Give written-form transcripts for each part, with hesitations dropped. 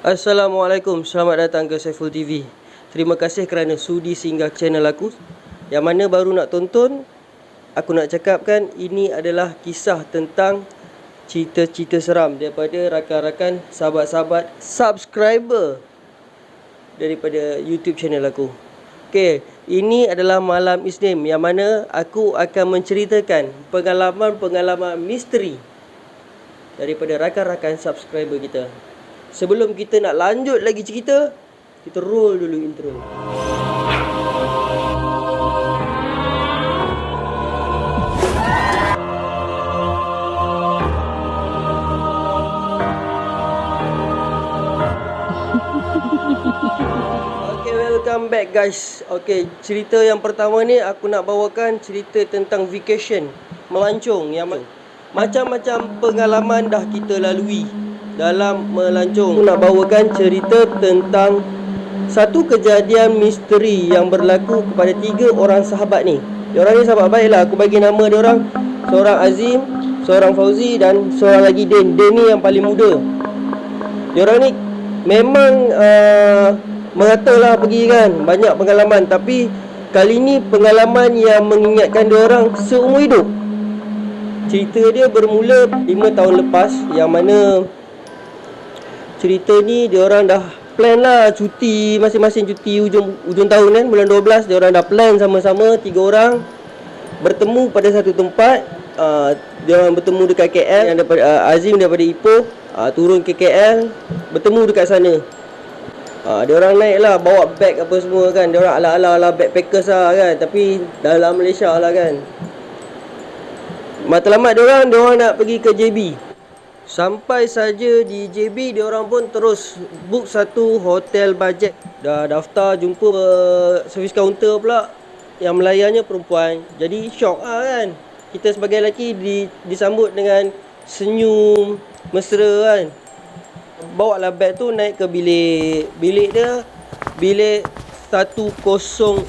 Assalamualaikum, selamat datang ke Saiful TV. Terima kasih kerana sudi singgah channel aku. Yang mana baru nak tonton, aku nak cakapkan ini adalah kisah tentang cerita-cerita seram daripada rakan-rakan, sahabat-sahabat, subscriber daripada YouTube channel aku. Okey, ini adalah malam Isnin yang mana aku akan menceritakan pengalaman-pengalaman misteri daripada rakan-rakan subscriber kita. Sebelum kita nak lanjut lagi cerita, kita roll dulu intro. Okay, welcome back guys. Okay, cerita yang pertama ni aku nak bawakan cerita tentang vacation, melancong yang macam-macam pengalaman dah kita lalui dalam melancong. Aku nak bawakan cerita tentang satu kejadian misteri yang berlaku kepada 3 orang sahabat ni. Diorang ni sahabat baik lah. Aku bagi nama diorang, seorang Azim, seorang Fauzi dan seorang lagi Din. Din ni yang paling muda. Diorang ni memang merata lah pergi kan, banyak pengalaman. Tapi kali ni pengalaman yang mengingatkan diorang seumur hidup. Cerita dia bermula 5 tahun lepas, yang mana cerita ni diorang dah plan lah cuti, masing-masing cuti hujung tahun kan, bulan 12. Diorang dah plan sama-sama 3 orang bertemu pada satu tempat. Diorang bertemu dekat KL, yang daripada Azim daripada Ipoh turun ke KL, bertemu dekat sana. Diorang naik lah, bawa beg apa semua kan. Diorang ala-ala backpackers lah kan, tapi dalam Malaysia lah kan. Matlamat diorang nak pergi ke JB. Sampai saja di JB, diorang pun terus book satu hotel bajet. Dah daftar, jumpa servis kaunter pula, yang melayannya perempuan. Jadi syok lah kan. Kita sebagai lelaki disambut dengan senyum mesra kan. Bawa lah beg tu naik ke bilik. Bilik dia bilik 105.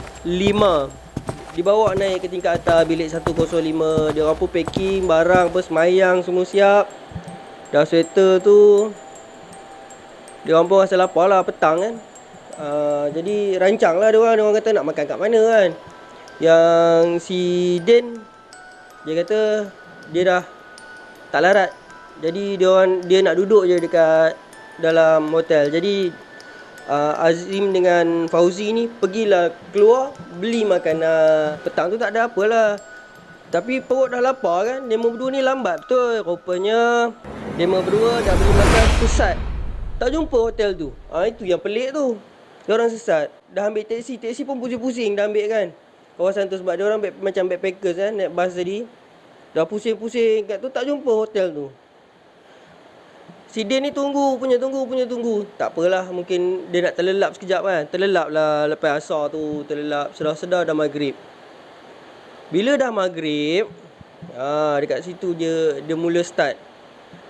Dibawa naik ke tingkat atas bilik 105. Diorang pun packing barang apa, semayang semua siap. Dah sweater tu, diorang pun rasa lapar lah petang kan. Jadi rancang lah diorang kata nak makan kat mana kan. Yang si Din, dia kata dia dah tak larat. Jadi dia nak duduk je dekat dalam hotel. Jadi Azim dengan Fauzi ni pergilah keluar beli makanan. Petang tu tak ada apalah, tapi perut dah lapar kan. Demo berdua ni lambat betul. Rupanya demo berdua dah beli makan, sesat, tak jumpa hotel tu. Itu yang pelik tu. Diorang sesat. Dah ambil teksi pun pusing-pusing dah ambil kan kawasan tu. Sebab diorang macam backpackers kan, naik bas tadi. Dah pusing-pusing kat tu, tak jumpa hotel tu. Si Din ni tunggu. Tak apalah, mungkin dia nak terlelap sekejap kan. Terlelap lah lepas asar tu, terlelap. Sedar-sedar dah maghrib. Bila dah maghrib, dekat situ dia mula start.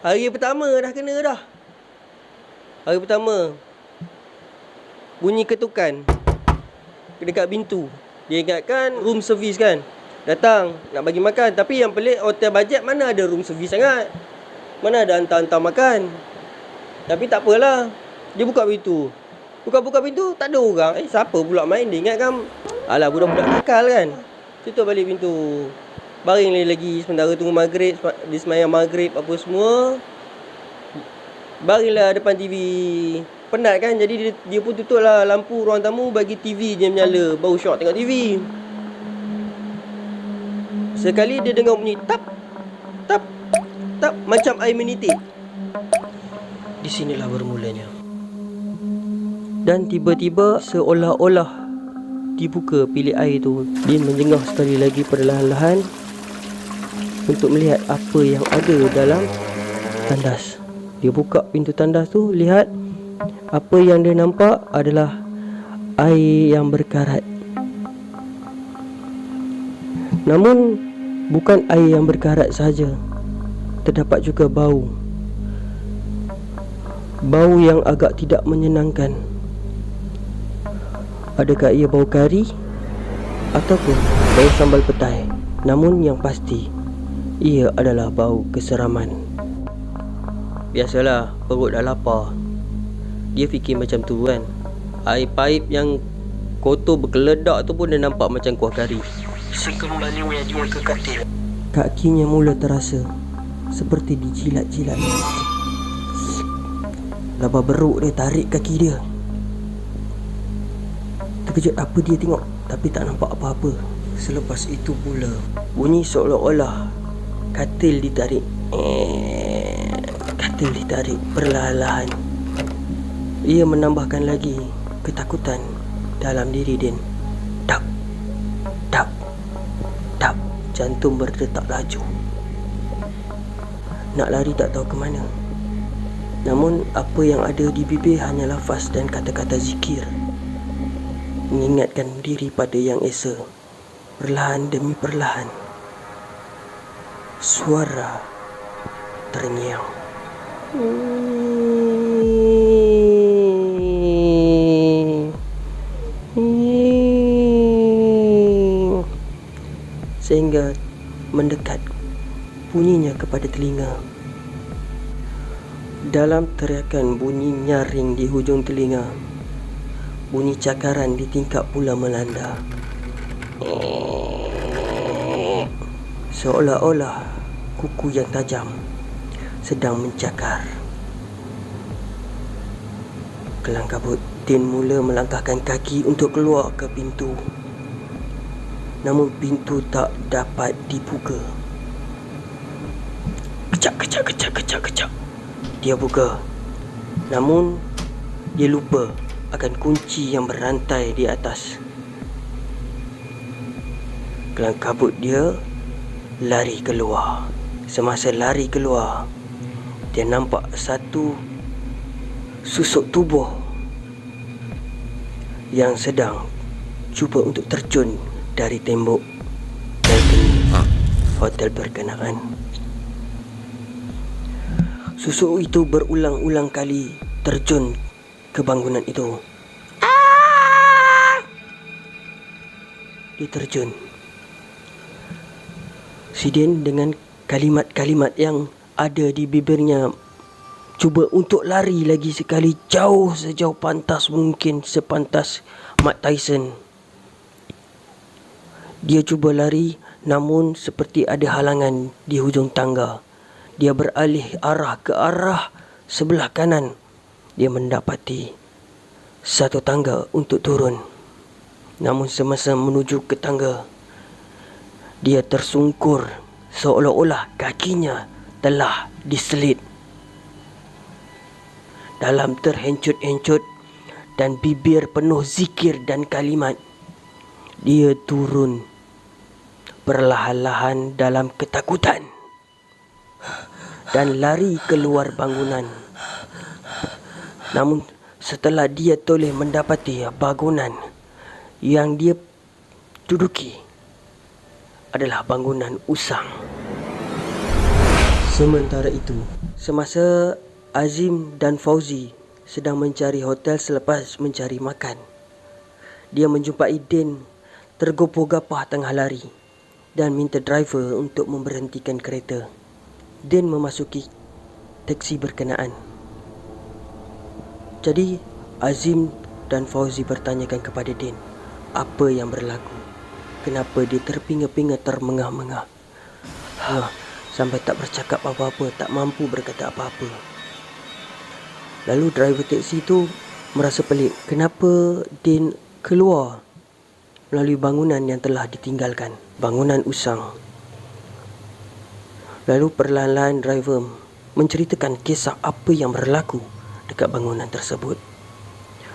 Hari pertama dah kena dah. Hari pertama bunyi ketukan dekat pintu. Dia ingatkan room service kan, datang nak bagi makan. Tapi yang pelik, hotel bajet mana ada room service sangat, mana ada hantar-hantar makan. Tapi tak apalah, dia buka pintu. Buka pintu, tak ada orang. Siapa pula main? Dia ingatkan alah budak-budak nakal kan. Tutup balik pintu. Baring lagi sementara tunggu maghrib. Dia semayang maghrib apa semua. Baringlah depan TV. Penat kan, jadi dia pun tutup lah lampu ruang tamu, bagi TV dia menyala. Baru syok tengok TV. Sekali dia dengar bunyi tap macam air menitik. Di sinilah bermulanya. Dan tiba-tiba seolah-olah dibuka bilik air tu. Din menjengah sekali lagi perlahan-lahan untuk melihat apa yang ada dalam tandas. Dia buka pintu tandas tu, lihat apa yang dia nampak adalah air yang berkarat. Namun bukan air yang berkarat sahaja, terdapat juga bau yang agak tidak menyenangkan. Adakah ia bau kari ataupun bau sambal petai? Namun yang pasti, ia adalah bau keseraman. Biasalah, perut dah lapar. Dia fikir macam tu kan. Air paip yang kotor berkeledak tu pun dia nampak macam kuah kari. Sekembalinya dia ke katil, kakinya mula terasa seperti dijilat-jilat. Labah beruk dia tarik kaki dia. Terkejut apa dia tengok, tapi tak nampak apa-apa. Selepas itu pula bunyi seolah-olah katil ditarik. Katil ditarik perlahan-lahan. Ia menambahkan lagi ketakutan dalam diri Din. Dap, dap, dap. Jantung berdetak laju. Nak lari tak tahu ke mana. Namun apa yang ada di bibir hanya lafaz dan kata-kata zikir, mengingatkan diri pada Yang Esa. Perlahan demi perlahan suara terngiang. Sehingga mendekat bunyinya kepada telinga. Dalam teriakan bunyi nyaring di hujung telinga, bunyi cakaran di tingkap pula melanda. Seolah-olah kuku yang tajam sedang mencakar. Kelang kabut, Din mula melangkahkan kaki untuk keluar ke pintu. Namun pintu tak dapat dibuka. Kecak. Dia buka. Namun dia lupa akan kunci yang berantai di atas. Kelang kabut, dia lari keluar. Semasa lari keluar, dia nampak satu susuk tubuh yang sedang cuba untuk terjun dari tembok balkoni hotel berkenaan. Susuk itu berulang-ulang kali terjun ke bangunan itu. Dia terjun. Si Din dengan kalimat-kalimat yang ada di bibirnya cuba untuk lari lagi sekali, jauh sejauh pantas mungkin, sepantas Mike Tyson. Dia cuba lari, namun seperti ada halangan di hujung tangga. Dia beralih arah ke arah sebelah kanan. Dia mendapati satu tangga untuk turun. Namun semasa menuju ke tangga, dia tersungkur seolah-olah kakinya telah diselit. Dalam terhencut-hencut dan bibir penuh zikir dan kalimat, dia turun perlahan-lahan dalam ketakutan dan lari keluar bangunan. Namun setelah dia toleh mendapati bangunan yang dia duduki adalah bangunan usang. Sementara itu, semasa Azim dan Fauzi sedang mencari hotel selepas mencari makan, dia menjumpai Din tergopoh-gapah tengah lari dan minta driver untuk memberhentikan kereta. Din memasuki teksi berkenaan. Jadi Azim dan Fauzi bertanyakan kepada Din apa yang berlaku. Kenapa dia terpinga-pinga, termengah-mengah, sampai tak bercakap apa-apa, tak mampu berkata apa-apa. Lalu driver teksi itu merasa pelik. Kenapa Din keluar melalui bangunan yang telah ditinggalkan, bangunan usang. Lalu perlahan-lahan driver menceritakan kisah apa yang berlaku dekat bangunan tersebut.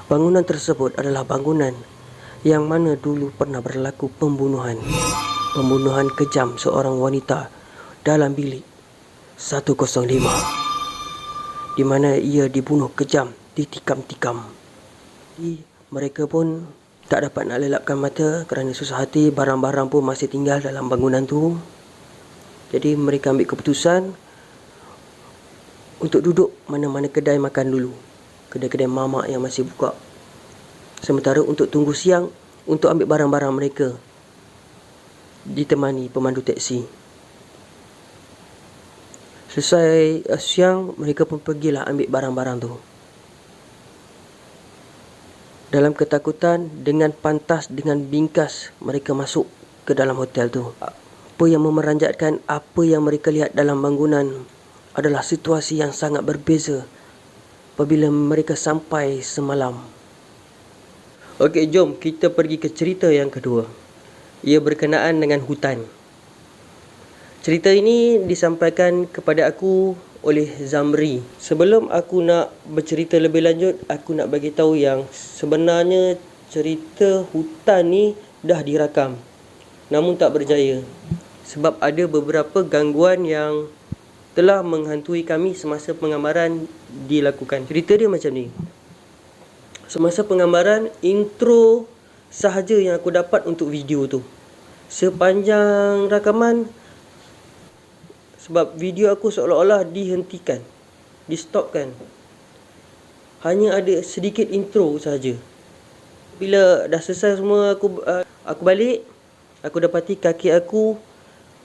Bangunan tersebut adalah bangunan yang mana dulu pernah berlaku pembunuhan kejam seorang wanita dalam bilik 105, di mana ia dibunuh kejam, ditikam-tikam. Jadi mereka pun tak dapat nak lelapkan mata kerana susah hati. Barang-barang pun masih tinggal dalam bangunan tu. Jadi mereka ambil keputusan untuk duduk mana-mana kedai makan dulu, kedai-kedai mamak yang masih buka. Sementara untuk tunggu siang untuk ambil barang-barang mereka, ditemani pemandu teksi. Selesai siang, mereka pun pergilah ambil barang-barang tu. Dalam ketakutan, dengan pantas, dengan bingkas, mereka masuk ke dalam hotel tu. Apa yang memeranjatkan apa yang mereka lihat dalam bangunan adalah situasi yang sangat berbeza apabila mereka sampai semalam. Okey, jom kita pergi ke cerita yang kedua. Ia berkenaan dengan hutan. Cerita ini disampaikan kepada aku oleh Zamri. Sebelum aku nak bercerita lebih lanjut, aku nak bagi tahu yang sebenarnya cerita hutan ni dah dirakam, namun tak berjaya. Sebab ada beberapa gangguan yang telah menghantui kami semasa penggambaran dilakukan. Cerita dia macam ni. Semasa penggambaran, intro sahaja yang aku dapat untuk video tu. Sepanjang rakaman, sebab video aku seolah-olah dihentikan, di-stopkan. Hanya ada sedikit intro sahaja. Bila dah selesai semua, aku balik, aku dapati kaki aku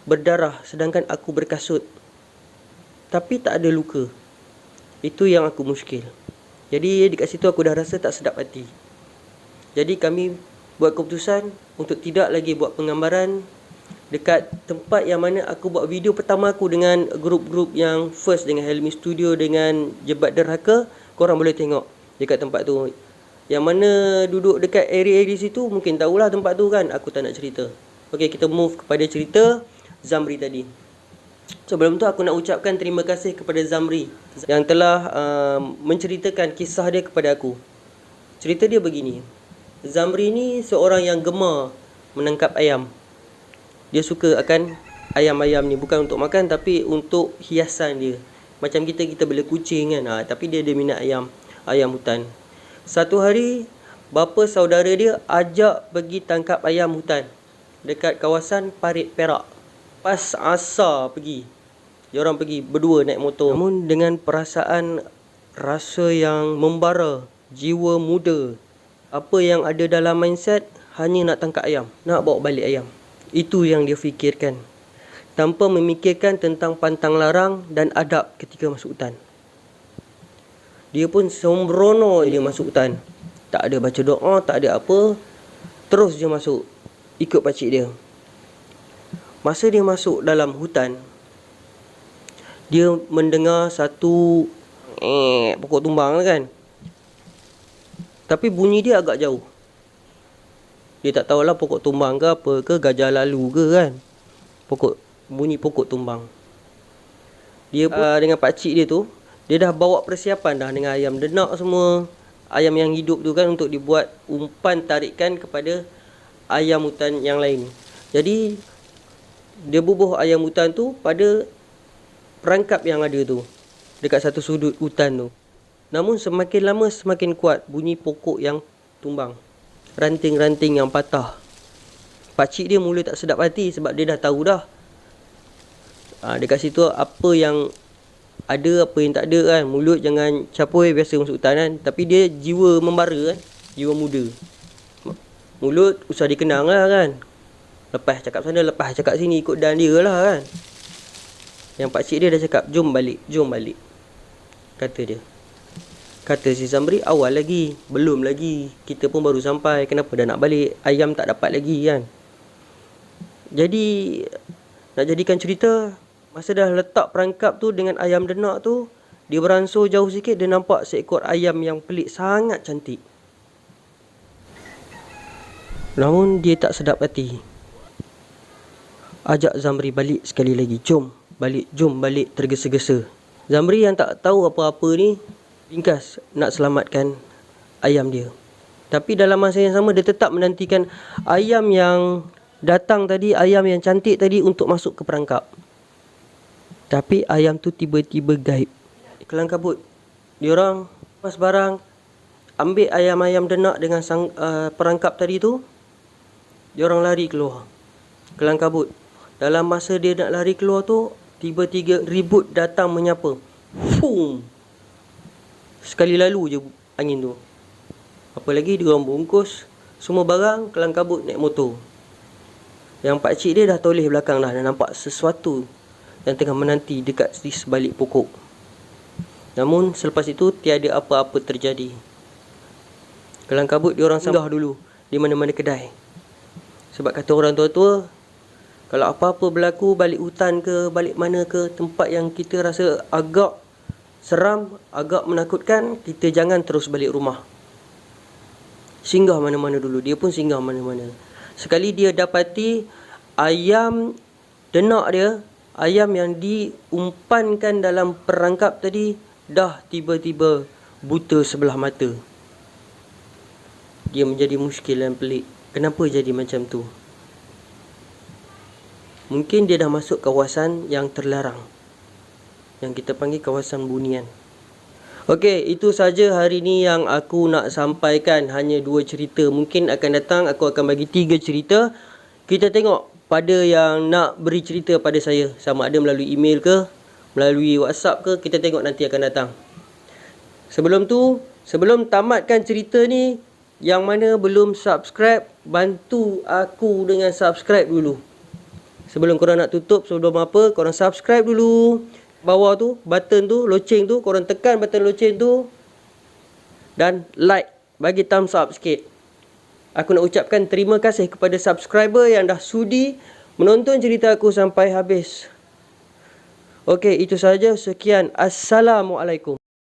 berdarah sedangkan aku berkasut. Tapi tak ada luka. Itu yang aku muskil. Jadi dekat situ aku dah rasa tak sedap hati. Jadi kami buat keputusan untuk tidak lagi buat penggambaran dekat tempat yang mana aku buat video pertama aku dengan grup-grup yang first, dengan Helmi Studio, dengan Jebat Derhaka. Korang boleh tengok dekat tempat tu. Yang mana duduk dekat area-area situ mungkin tahulah tempat tu kan. Aku tak nak cerita. Okey, kita move kepada cerita Zamri tadi. Sebelum tu aku nak ucapkan terima kasih kepada Zamri yang telah menceritakan kisah dia kepada aku. Cerita dia begini. Zamri ni seorang yang gemar menangkap ayam. Dia suka akan ayam-ayam ni, bukan untuk makan tapi untuk hiasan dia. Macam kita bela kucing kan, tapi dia minat ayam hutan. Satu hari bapa saudara dia ajak pergi tangkap ayam hutan dekat kawasan Parit Perak. Pas asar pergi. Diorang pergi berdua naik motor. Namun dengan perasaan rasa yang membara, jiwa muda. Apa yang ada dalam mindset hanya nak tangkap ayam, nak bawa balik ayam. Itu yang dia fikirkan. Tanpa memikirkan tentang pantang larang dan adab ketika masuk hutan. Dia pun sembrono dia masuk hutan. Tak ada baca doa, tak ada apa. Terus dia masuk, ikut pakcik dia. Masa dia masuk dalam hutan, dia mendengar satu pokok tumbang kan. Tapi bunyi dia agak jauh. Dia tak tahulah pokok tumbang ke apa ke, gajah lalu ke kan. Bunyi pokok tumbang. Dia pun dengan pakcik dia tu, dia dah bawa persiapan dah dengan ayam denak semua. Ayam yang hidup tu kan, untuk dibuat umpan tarikan kepada ayam hutan yang lain. Jadi dia bubuh ayam hutan tu pada perangkap yang ada tu, dekat satu sudut hutan tu. Namun semakin lama semakin kuat bunyi pokok yang tumbang, ranting-ranting yang patah. Pakcik dia mula tak sedap hati sebab dia dah tahu dah. Dekat situ apa yang ada, apa yang tak ada kan. Mulut jangan capoi, biasa masuk hutan kan. Tapi dia jiwa membara kan, jiwa muda. Mulut usah dikenang lah kan. Lepas cakap sana, lepas cakap sini, ikut dan dia lah kan. Yang pakcik dia dah cakap, jom balik. Kata dia. Kata si Zamri, awal lagi, belum lagi. Kita pun baru sampai, kenapa dah nak balik? Ayam tak dapat lagi kan. Jadi, nak jadikan cerita, masa dah letak perangkap tu dengan ayam denak tu, dia beransur jauh sikit, dia nampak seekor ayam yang pelik, sangat cantik. Namun dia tak sedap hati. Ajak Zamri balik sekali lagi. Jom balik, tergesa-gesa. Zamri yang tak tahu apa-apa ni, ringkas nak selamatkan ayam dia. Tapi dalam masa yang sama, dia tetap menantikan ayam yang datang tadi, ayam yang cantik tadi untuk masuk ke perangkap. Tapi ayam tu tiba-tiba gaib. Kelang kabut. Diorang pas barang, ambil ayam-ayam denak dengan perangkap tadi tu. Diorang lari keluar. Kelang kabut. Dalam masa dia nak lari keluar tu, tiba-tiba ribut datang menyapa. Boom! Sekali lalu je angin tu. Apa lagi, diorang bungkus semua barang, kelang kabut naik motor. Yang pakcik dia dah toleh belakang dah, dan nampak sesuatu yang tengah menanti dekat di sebalik pokok. Namun selepas itu tiada apa-apa terjadi. Kelang kabut diorang singgah dulu di mana-mana kedai. Sebab kata orang tua-tua, kalau apa-apa berlaku balik hutan ke, balik mana ke, tempat yang kita rasa agak seram, agak menakutkan, kita jangan terus balik rumah. Singgah mana-mana dulu. Dia pun singgah mana-mana. Sekali dia dapati ayam denak dia, ayam yang diumpankan dalam perangkap tadi, dah tiba-tiba buta sebelah mata. Dia menjadi muskil dan pelik. Kenapa jadi macam tu? Mungkin dia dah masuk kawasan yang terlarang, yang kita panggil kawasan bunian. Okey, itu saja hari ni yang aku nak sampaikan. Hanya 2 cerita. Mungkin akan datang aku akan bagi 3 cerita. Kita tengok pada yang nak beri cerita pada saya, sama ada melalui email ke, melalui WhatsApp ke, kita tengok nanti akan datang. Sebelum tu, sebelum tamatkan cerita ni, yang mana belum subscribe, bantu aku dengan subscribe dulu. Sebelum korang nak tutup, sebelum apa, korang subscribe dulu. Bawah tu, button tu, loceng tu, korang tekan button loceng tu. Dan like, bagi thumbs up sikit. Aku nak ucapkan terima kasih kepada subscriber yang dah sudi menonton cerita aku sampai habis. Okey, itu sahaja. Sekian. Assalamualaikum.